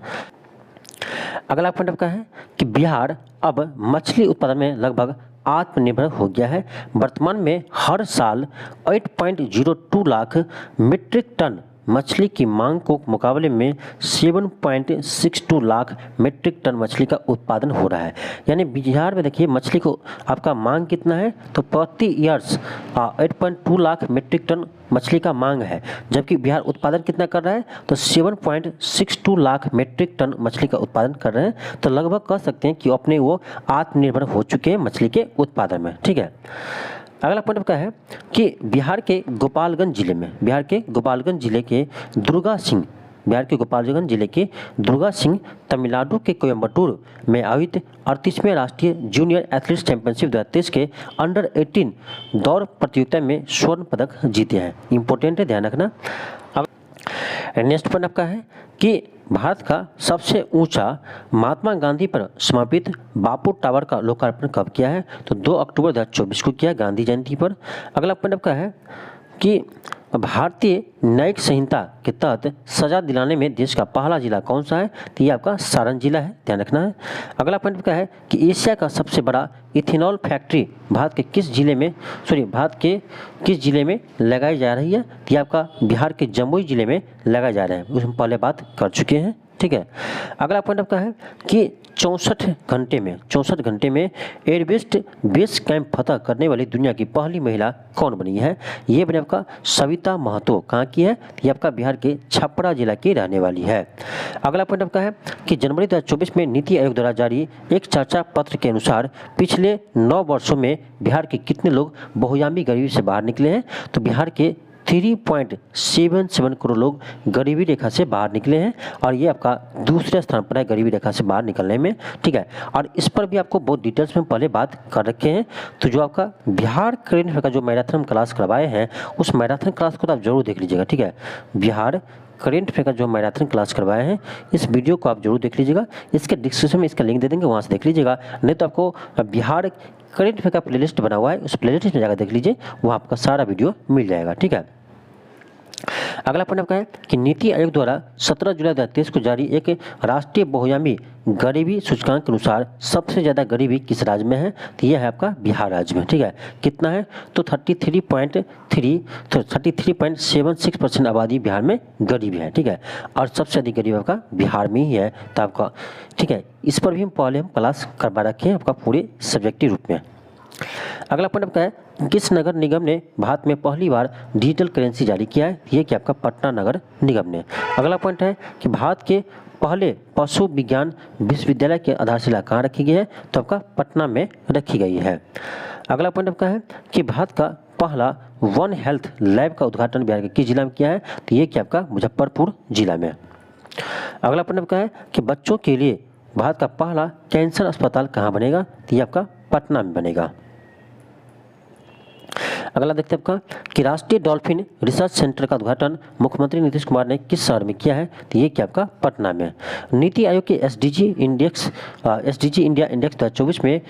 अगला पॉइंट आपका है कि बिहार अब मछली उत्पादन में लगभग आत्मनिर्भर हो गया है। वर्तमान में हर साल 8.02 लाख मीट्रिक टन मछली की मांग को मुकाबले में 7.62 लाख मीट्रिक टन मछली का उत्पादन हो रहा है। यानी बिहार में देखिए मछली को आपका मांग कितना है? तो प्रति ईयर्स 8.2 लाख मीट्रिक टन मछली का मांग है, जबकि बिहार उत्पादन कितना कर रहा है? तो 7.62 लाख मीट्रिक टन मछली का उत्पादन कर रहे हैं। तो लगभग कह सकते हैं कि अपने वो आत्मनिर्भर हो चुके हैं मछली के उत्पादन में, ठीक है। अगला पॉइंट आपका है कि बिहार के गोपालगंज जिले के दुर्गा सिंह तमिलनाडु के कोयम्बटूर में आयोजित 38वें राष्ट्रीय जूनियर एथलीट्स चैंपियनशिप 2023 के अंडर 18 दौड़ प्रतियोगिता में स्वर्ण पदक जीते हैं। इंपॉर्टेंट है, ध्यान रखना। नेक्स्ट पॉइंट आपका है कि भारत का सबसे ऊंचा महात्मा गांधी पर समर्पित बापू टावर का लोकार्पण कब किया है? तो 2 अक्टूबर 2024 को किया, गांधी जयंती पर। अगला पॉइंट आपका है कि भारतीय न्यायिक संहिता के तहत सजा दिलाने में देश का पहला जिला कौन सा है? तो ये आपका सारण जिला है, ध्यान रखना है। अगला पॉइंट क्या है कि एशिया का सबसे बड़ा इथेनॉल फैक्ट्री भारत के किस जिले में लगाई जा रही है? तो ये आपका बिहार के जमुई जिले में लगाया जा रहा है, उसमें पहले बात कर चुके हैं, ठीक है। अगला पॉइंट आपका है कि 64 घंटे में एवरेस्ट बेस कैंप फतह करने वाली दुनिया की पहली महिला कौन बनी है? ये बनी आपका सविता महतो। कहाँ की है? ये आपका बिहार के छपरा जिला की रहने वाली है। अगला पॉइंट आपका है कि जनवरी 2024 में नीति आयोग द्वारा जारी एक चर्चा पत्र के अनुसार पिछले 9 वर्षों में बिहार के कितने लोग बहुआयामी गरीबी से बाहर निकले हैं? तो बिहार के 3.77 करोड़ लोग गरीबी रेखा से बाहर निकले हैं और ये आपका दूसरे स्थान पर है गरीबी रेखा से बाहर निकलने में, ठीक है। और इस पर भी आपको बहुत डिटेल्स में पहले बात कर रखे हैं। तो जो आपका बिहार करेंट अफेयर का जो मैराथन क्लास करवाए हैं उस मैराथन क्लास को तो आप जरूर देख लीजिएगा, ठीक है। बिहार करेंट अफेयर का जो मैराथन क्लास करवाए हैं इस वीडियो को आप जरूर देख लीजिएगा। इसके डिस्क्रिप्शन में इसका लिंक दे देंगे, वहाँ से देख लीजिएगा। नहीं तो आपको बिहार करेंट अफेयर का प्लेलिस्ट बना हुआ है, उस प्लेलिस्ट में जाकर देख लीजिए, वहाँ आपका सारा वीडियो मिल जाएगा, ठीक है। अगला पॉइंट आपका है कि नीति आयोग द्वारा 17 जुलाई 2023 को जारी एक राष्ट्रीय बहुआयामी गरीबी सूचकांक के अनुसार सबसे ज़्यादा गरीबी किस राज्य में है? तो यह है आपका बिहार राज्य में, ठीक है। कितना है? तो 33.76% आबादी बिहार में गरीब है, ठीक है। और सबसे अधिक गरीब आपका बिहार में ही है, तो आपका, ठीक है। इस पर भी हम क्लास करवा रखे हैं आपका पूरे सब्जेक्टिव रूप में। अगला पॉइंट आपका है किस नगर निगम ने भारत में पहली बार डिजिटल करेंसी जारी किया है? ये कि आपका पटना नगर निगम ने। अगला पॉइंट है कि भारत के पहले पशु विज्ञान विश्वविद्यालय की आधारशिला कहाँ रखी गई है? तो आपका पटना में रखी गई है। अगला पॉइंट आपका है कि भारत का पहला वन हेल्थ लैब का उद्घाटन बिहार के किस जिला में किया है? तो ये कि आपका मुजफ्फरपुर जिला में। अगला पॉइंट आपका है कि बच्चों के लिए भारत का पहला कैंसर अस्पताल कहाँ बनेगा? तो ये आपका पटना में बनेगा। अगला देखते हैं आपका कि राष्ट्रीय डॉल्फिन रिसर्च सेंटर का उद्घाटन मुख्यमंत्री नीतीश कुमार ने किस शहर में किया है? तो ये क्या आपका पटना में। नीति आयोग के एसडीजी इंडिया इंडेक्स 2024 में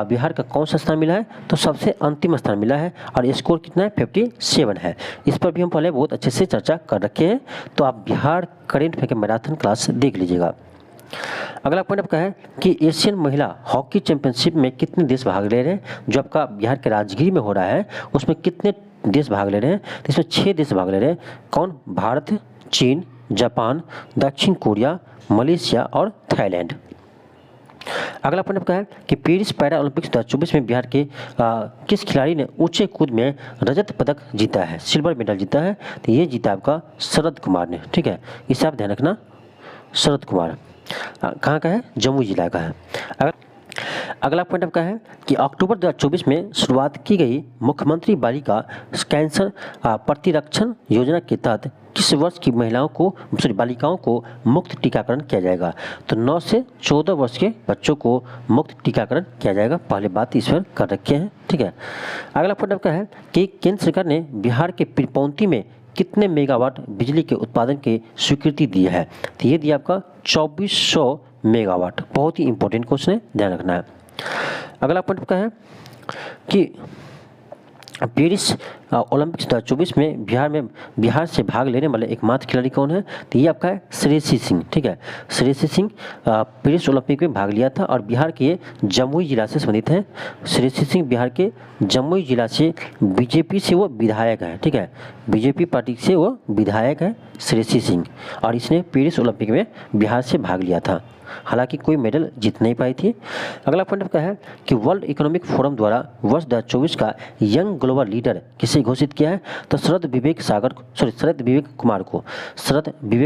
बिहार का कौन सा स्थान मिला है? तो सबसे अंतिम स्थान मिला है और स्कोर कितना है? 57 है। इस पर भी हम पहले बहुत अच्छे से चर्चा कर रखे हैं, तो आप बिहार करेंट अफेयर के मैराथन क्लास देख लीजिएगा। अगला पॉइंट आपका है कि एशियन महिला हॉकी चैंपियनशिप में कितने देश भाग ले रहे हैं? जो आपका बिहार के राजगीर में हो रहा है उसमें कितने देश भाग ले रहे हैं? तो इसमें 6 देश भाग ले रहे हैं। कौन? भारत, चीन, जापान, दक्षिण कोरिया, मलेशिया और थाईलैंड। अगला पॉइंट आपका है कि पेरिस पैरा ओलंपिक्स 2024 में बिहार के किस खिलाड़ी ने ऊंचे कूद में रजत पदक जीता है, सिल्वर मेडल जीता है? तो ये जीता आपका शरद कुमार ने, ठीक है। इसे आप ध्यान रखना, शरद कुमार कहाँ का है? जम्मू जिला का है। अगला पॉइंट आपका है कि अक्टूबर 2024 में शुरुआत की गई मुख्यमंत्री बालिका कैंसर प्रतिरक्षण योजना के तहत किस वर्ष की बालिकाओं को मुफ्त टीकाकरण किया जाएगा? तो 9 से 14 वर्ष के बच्चों को मुफ्त टीकाकरण किया जाएगा। पहले बात इस पर कर रखे हैं, ठीक है। अगला पॉइंट आपका है कि केंद्र सरकार ने बिहार के पीरपौंती में कितने मेगावाट बिजली के उत्पादन की स्वीकृति दी है? तो ये दिया आपका 2400 मेगावाट। बहुत ही इंपॉर्टेंट क्वेश्चन है, ध्यान रखना है। अगला पॉइंट का है कि पेरिस ओलंपिक्स 2024 में बिहार से भाग लेने वाले एकमात्र खिलाड़ी कौन है? तो ये आपका है श्रेयसी सिंह, ठीक है। श्रेयसी सिंह पेरिस ओलंपिक में भाग लिया था और बिहार के जमुई जिला से संबंधित हैं। श्रेयसी सिंह बिहार के जमुई जिला से बीजेपी से वो विधायक है, ठीक है। बीजेपी पार्टी से वो विधायक है श्रेयसी सिंह, और इसने पेरिस ओलंपिक में बिहार से भाग लिया था, हालांकि कोई मेडल जीत नहीं पाई थी। अगला पॉइंट आपका है कि वर्ल्ड इकोनॉमिक फोरम द्वारा वर्ष 2024 का यंग ग्लोबल लीडर किसे घोषित किया है? तो शरद विवेक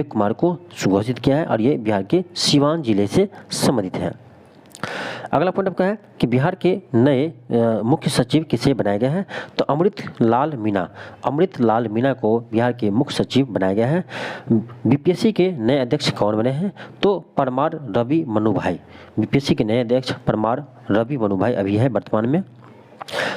कुमार को घोषित किया है और ये बिहार के सिवान जिले से संबंधित है। अगला पॉइंट आपका है कि बिहार के नए मुख्य सचिव किसे बनाया गया है? तो अमृत लाल मीणा को बिहार के मुख्य सचिव बनाया गया है। बीपीएससी के नए अध्यक्ष कौन बने हैं? तो परमार रवि मनु भाई। बीपीएससी के नए अध्यक्ष परमार रवि मनु भाई अभी है वर्तमान में।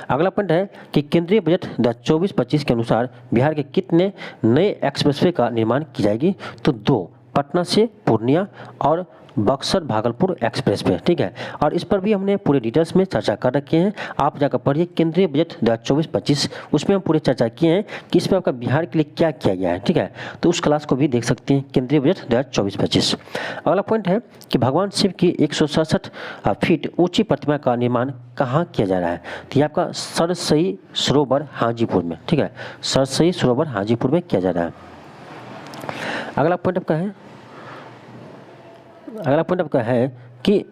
अगला पॉइंट है कि केंद्रीय बजट 2024-25 के अनुसार बिहार के कितने नए एक्सप्रेसवे का निर्माण की जाएगी? तो 2, पटना से पूर्णिया और बक्सर भागलपुर एक्सप्रेस पे, ठीक है। और इस पर भी हमने पूरे डिटेल्स में चर्चा कर रखे हैं, आप जाकर पढ़िए केंद्रीय बजट 2024-25, उसमें हम पूरे चर्चा किए हैं कि इसमें आपका बिहार के लिए क्या किया गया है, ठीक है। तो उस क्लास को भी देख सकते हैं, केंद्रीय बजट 2024-25। अगला पॉइंट है कि भगवान शिव की 167 फीट ऊंची प्रतिमा का निर्माण कहाँ किया जा रहा है? तो ये आपका सरसई सरोवर हाजीपुर में, ठीक है। सरसई सरोवर हाजीपुर में किया जा रहा है। अगला पॉइंट आपका है अगला पॉइंट आपका है कि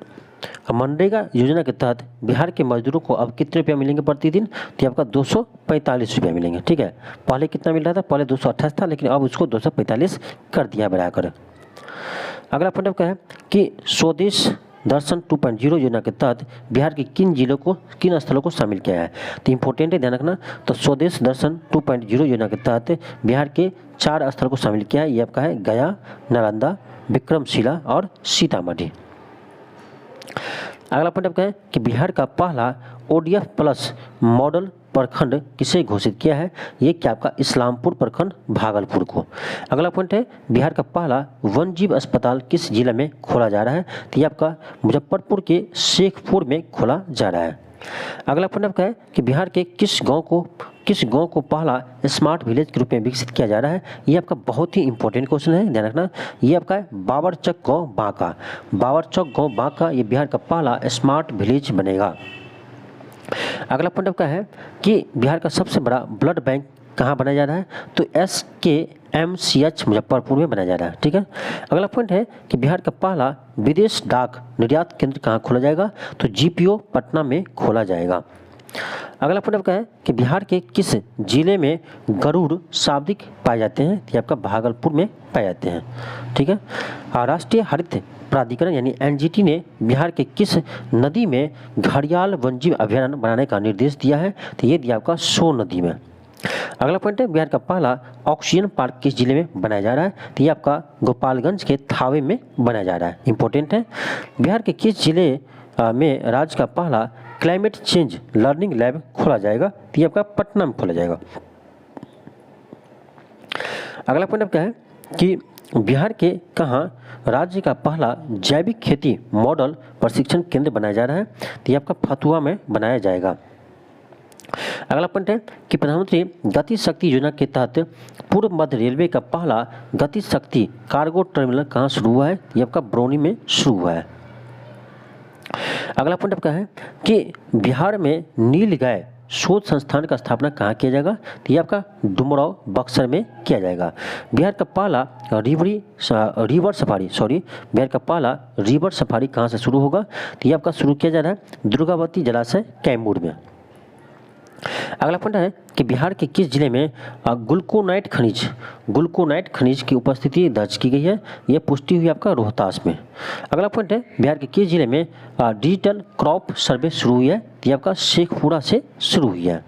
मनरेगा योजना के तहत बिहार के मजदूरों को अब कितने रुपया मिलेंगे प्रतिदिन, तो आपका 245 रुपया मिलेंगे। ठीक है, पहले कितना मिल रहा था, पहले 228 था, लेकिन अब उसको 245 कर दिया बढ़ाकर। अगला पॉइंट आपका है कि स्वदेश दर्शन 2.0 योजना के तहत बिहार के किन जिलों को, किन स्थलों को शामिल किया है, तो इंपॉर्टेंट है, ध्यान रखना। तो स्वदेश दर्शन 2.0 योजना के तहत बिहार के 4 स्थलों को शामिल किया है। ये आपका है गया, नालंदा, विक्रमशिला और सीतामढ़ी। अगला पॉइंट आपका है कि बिहार का पहला ODF प्लस मॉडल प्रखंड किसे घोषित किया है, ये क्या आपका इस्लामपुर प्रखंड भागलपुर को। अगला पॉइंट है बिहार का पहला वन्यजीव अस्पताल किस जिले में खोला जा रहा है, तो ये आपका मुजफ्फरपुर के शेखपुर में खोला जा रहा है। अगला पॉइंट आपका है कि बिहार के किस गांव को पहला स्मार्ट विलेज के रूप में विकसित किया जा रहा है, ये आपका बहुत ही इंपॉर्टेंट क्वेश्चन है, ध्यान रखना। ये आपका है बाबरचक गांव बांका। बाबरचक गांव बांका ये बिहार का पहला स्मार्ट विलेज बनेगा। अगला पॉइंट आपका है कि बिहार का सबसे बड़ा ब्लड बैंक कहाँ बनाया जा रहा है, तो SKMCH मुजफ्फरपुर में बनाया जा रहा है। ठीक है, अगला पॉइंट है कि बिहार का पहला विदेश डाक निर्यात केंद्र कहाँ खोला जाएगा, तो GPO पटना में खोला जाएगा। अगला पॉइंट आपका है कि बिहार के किस जिले में गरुड़ शाब्दिक पाए जाते हैं, तो आपका भागलपुर में पाए जाते हैं। ठीक है, राष्ट्रीय हरित प्राधिकरण यानी NGT ने बिहार के किस नदी में घड़ियाल वन्यजीव अभयारण्य बनाने का निर्देश दिया है, तो ये दिया आपका सोन नदी में। अगला पॉइंट है बिहार का पहला ऑक्सीजन पार्क किस जिले में बनाया जा रहा है, तो ये आपका गोपालगंज के थावे में बनाया जा रहा है, इंपॉर्टेंट है। बिहार के किस जिले में राज्य का पहला क्लाइमेट चेंज लर्निंग लैब खोला जाएगा, तो ये आपका पटना में खोला जाएगा। अगला पॉइंट आपका है कि बिहार के कहाँ राज्य का पहला जैविक खेती मॉडल प्रशिक्षण केंद्र बनाया जा रहा है, तो ये आपका फतुहा में बनाया जाएगा। अगला पॉइंट है कि प्रधानमंत्री गति शक्ति योजना के तहत पूर्व मध्य रेलवे का पहला गति शक्ति कार्गो टर्मिनल कहाँ शुरू हुआ है, ये आपका बरौनी में शुरू हुआ है। अगला पॉइंट आपका है कि बिहार में नीलगाय शोध संस्थान का स्थापना कहाँ किया जाएगा, तो ये आपका डुमराव बक्सर में किया जाएगा। बिहार का पहला बिहार का पहला रिवर सफारी कहाँ से शुरू होगा, तो ये आपका शुरू किया जा रहा है दुर्गावती जलाशय कैमूर में। अगला पॉइंट है कि बिहार के किस जिले में गुल्कोनाइट खनिज की उपस्थिति दर्ज की गई है, यह पुष्टि हुई आपका रोहतास में। अगला पॉइंट है बिहार के किस जिले में डिजिटल क्रॉप सर्वे शुरू हुई है, तो ये आपका शेखपुरा से शुरू हुई है।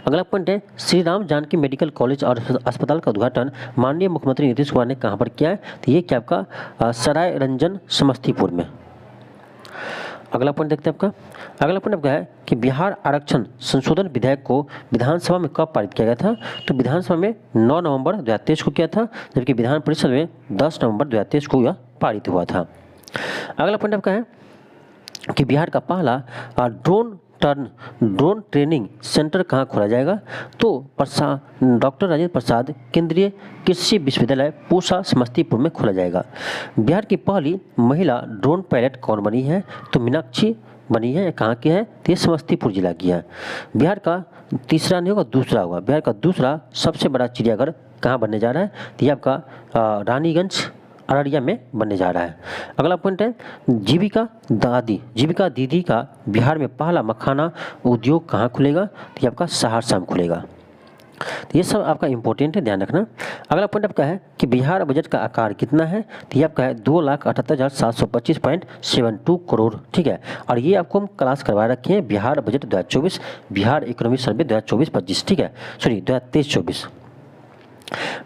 अगला पॉइंट है श्री राम जानकी मेडिकल कॉलेज और अस्पताल का उद्घाटन माननीय मुख्यमंत्री नीतीश कुमार ने कहाँ पर किया है, तो ये क्या आपका सराय रंजन समस्तीपुर में। अगला पॉइंट देखते हैं आपका। अगला पॉइंट आपका है कि बिहार आरक्षण संशोधन विधेयक को विधानसभा में कब पारित किया गया था, तो विधानसभा में 9 नवंबर 2023 को किया था, जबकि विधान परिषद में 10 नवंबर 2023 को यह पारित हुआ था। अगला पॉइंट आपका है कि बिहार का पहला ड्रोन ट्रेनिंग सेंटर कहाँ खोला जाएगा, तो डॉक्टर राजेंद्र प्रसाद केंद्रीय कृषि विश्वविद्यालय पूसा समस्तीपुर में खोला जाएगा। बिहार की पहली महिला ड्रोन पायलट कौन बनी है, तो मीनाक्षी बनी है, कहाँ की है, तो ये समस्तीपुर जिला की है। बिहार का तीसरा नहीं होगा दूसरा होगा, बिहार का दूसरा सबसे बड़ा चिड़ियाघर कहाँ बनने जा रहा है, तो ये आपका रानीगंज अररिया में बनने जा रहा है। अगला पॉइंट है जीविका दीदी का बिहार में पहला मखाना उद्योग कहाँ खुलेगा, तो ये आपका सहरसा में खुलेगा। तो ये सब आपका इंपॉर्टेंट है, ध्यान रखना। अगला पॉइंट आपका है कि बिहार बजट का आकार कितना है, तो ये आपका है 2,78,725.72 करोड़। ठीक है, और ये आपको हम क्लास करवा रखे हैं बिहार बजट 2024 बिहार इकोनॉमी सर्वे 2024-25। ठीक है, सॉरी 2023-24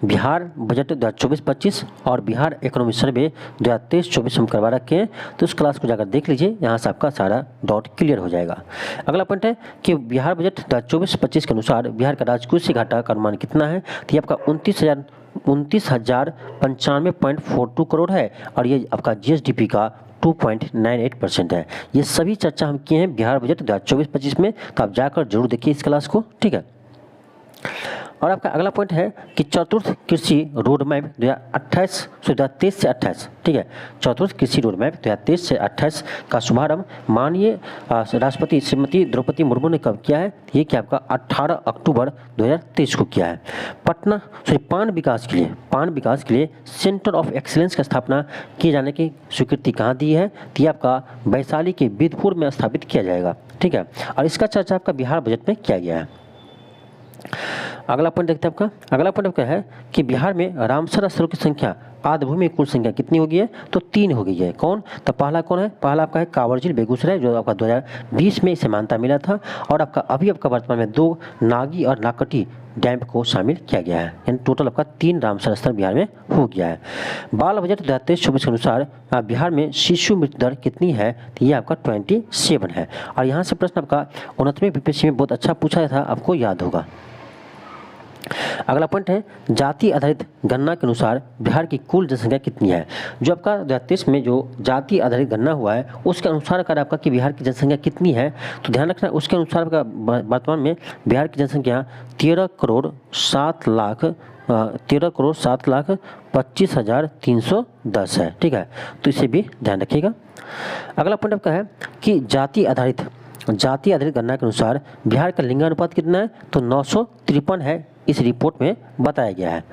बिहार बजट 2024-25 और बिहार इकोनॉमी सर्वे 2023-24 हम करवा रखे हैं, तो उस क्लास को जाकर देख लीजिए, यहाँ से आपका सारा डाउट क्लियर हो जाएगा। अगला पॉइंट है कि बिहार बजट 2024-25 के अनुसार बिहार का राजकोषीय घाटा का अनुमान कितना है, तो ये आपका 29,095.42 करोड़ है, और ये आपका GSDP का 2.98% है। ये सभी चर्चा हम किए हैं बिहार बजट 2024-25 में, तो आप जाकर जरूर देखिए इस क्लास को। ठीक है, और आपका अगला पॉइंट है कि चतुर्थ कृषि रोड मैप 2023 से 28, ठीक है, चतुर्थ कृषि रोड मैप 2023 से 28 का शुभारंभ माननीय राष्ट्रपति श्रीमती द्रौपदी मुर्मू ने कब किया है? ये कि आपका 18 अक्टूबर 2023 को किया है। पान विकास के लिए सेंटर ऑफ एक्सीलेंस की स्थापना किए जाने की स्वीकृति कहाँ दी है? तो ये आपका वैशाली के बिदपुर में स्थापित किया जाएगा, ठीक है, और इसका चर्चा आपका बिहार बजट में किया गया है। अगला पॉइंट देखते हैं आपका। अगला पॉइंट आपका है कि बिहार में रामसर स्थलों की संख्या आदभूमि में कुल संख्या कितनी हो गई है? तो 3 हो गई है। कौन? तो पहला कौन है? पहला आपका है कांवर झील बेगूसराय, जो आपका 2020 में इसे मान्यता मिला था, और आपका वर्तमान में 2 नागी और नाकटी डैम को शामिल किया गया है, यानी टोटल आपका 3 रामसर स्थल बिहार में हो गया है। बाल बजट 2023-24 के अनुसार बिहार में शिशु मृत्यु दर कितनी है? तो ये आपका 27 है। और यहाँ से प्रश्न आपका 29वें बीपीएससी में बहुत अच्छा पूछा था, आपको याद होगा। अगला पॉइंट है जाति आधारित गणना के अनुसार बिहार की कुल जनसंख्या कितनी है? जो आपका 2023 में जो जाति आधारित गणना हुआ है उसके अनुसार अगर आपका कि बिहार की जनसंख्या कितनी है, तो ध्यान रखना उसके अनुसार आपका वर्तमान में बिहार की जनसंख्या 13,07,25,310 है, ठीक है, तो इसे भी ध्यान रखिएगा। अगला पॉइंट आपका है कि जाति आधारित गणना के अनुसार बिहार का लिंगानुपात कितना है? तो 953 है, इस रिपोर्ट में बताया गया है।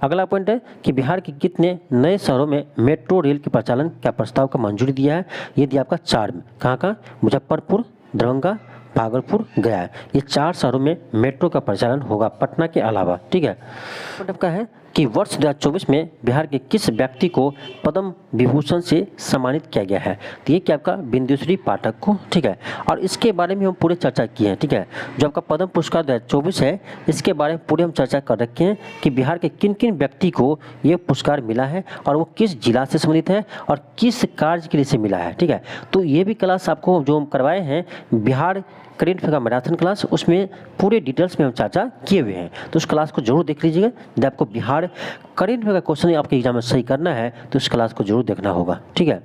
अगला पॉइंट है कि बिहार के कितने नए शहरों में मेट्रो रेल के परिचालन का प्रस्ताव का मंजूरी दिया है? ये दिया आपका 4 में। कहाँ? मुजफ्फरपुर, दरभंगा, भागलपुर, गया। ये 4 शहरों में मेट्रो का परिचालन होगा पटना के अलावा, ठीक है। पॉइंट आपका है कि वर्ष 2024 में बिहार के किस व्यक्ति को पद्म विभूषण से सम्मानित किया गया है? तो ये क्या आपका बिंदुश्री पाठक को, ठीक है, और इसके बारे में हम पूरे चर्चा किए हैं, ठीक है। जो आपका पद्म पुरस्कार 2024 है, इसके बारे में पूरे हम चर्चा कर रखे हैं कि बिहार के किन किन व्यक्ति को ये पुरस्कार मिला है और वो किस जिला से संबंधित है और किस कार्य के लिए से मिला है, ठीक है। तो ये भी क्लास आपको जो हम करवाए हैं बिहार करेंट अफेयर का मैराथन क्लास, उसमें पूरे डिटेल्स में हम चर्चा किए हुए हैं, तो उस क्लास को जरूर देख लीजिएगा। जब आपको बिहार करेंट अफेयर का क्वेश्चन आपके एग्जाम में सही करना है तो इस क्लास को जरूर देखना होगा, ठीक है।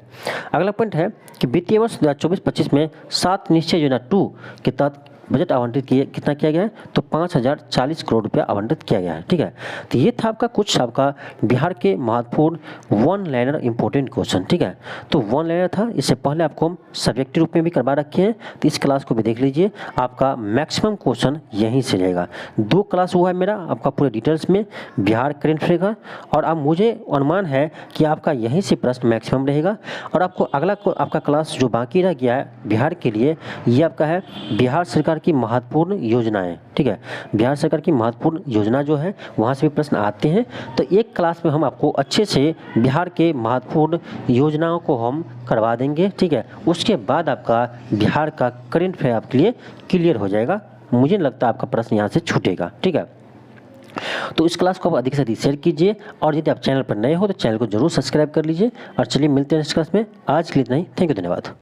अगला पॉइंट है कि वित्तीय वर्ष 2024-25 में 7 निश्चय योजना 2 के तहत बजट आवंटित कितना किया गया है? तो 5,040 करोड़ रुपया आवंटित किया गया है, ठीक है। तो ये था आपका बिहार के महत्वपूर्ण वन लाइनर इंपॉर्टेंट क्वेश्चन, ठीक है। तो वन लाइनर था, इससे पहले आपको हम सब्जेक्ट रूप में भी करवा रखे हैं, तो इस क्लास को भी देख लीजिए। आपका मैक्सिमम क्वेश्चन यहीं से रहेगा। 2 क्लास हुआ है मेरा आपका पूरे डिटेल्स में बिहार करेंट अफेयर का, और अब मुझे अनुमान है कि आपका यहीं से प्रश्न मैक्सिमम रहेगा। और आपको अगला आपका क्लास जो बाकी रह गया है बिहार के लिए, ये आपका है बिहार सरकार की महत्वपूर्ण योजनाएं, ठीक है। बिहार सरकार की महत्वपूर्ण योजना जो है वहां से भी प्रश्न आते हैं, तो एक क्लास में हम आपको अच्छे से बिहार के महत्वपूर्ण योजनाओं को हम करवा देंगे, ठीक है। उसके बाद आपका बिहार का करंट अफेयर आपके लिए क्लियर हो जाएगा। मुझे नहीं लगता आपका प्रश्न यहाँ से छूटेगा, ठीक है। तो इस क्लास को आप अधिक से अधिक शेयर कीजिए, और यदि आप चैनल पर नए हो तो चैनल को जरूर सब्सक्राइब कर लीजिए। और चलिए मिलते हैं नेक्स्ट क्लास में। आज के लिए इतना ही। थैंक यू, धन्यवाद।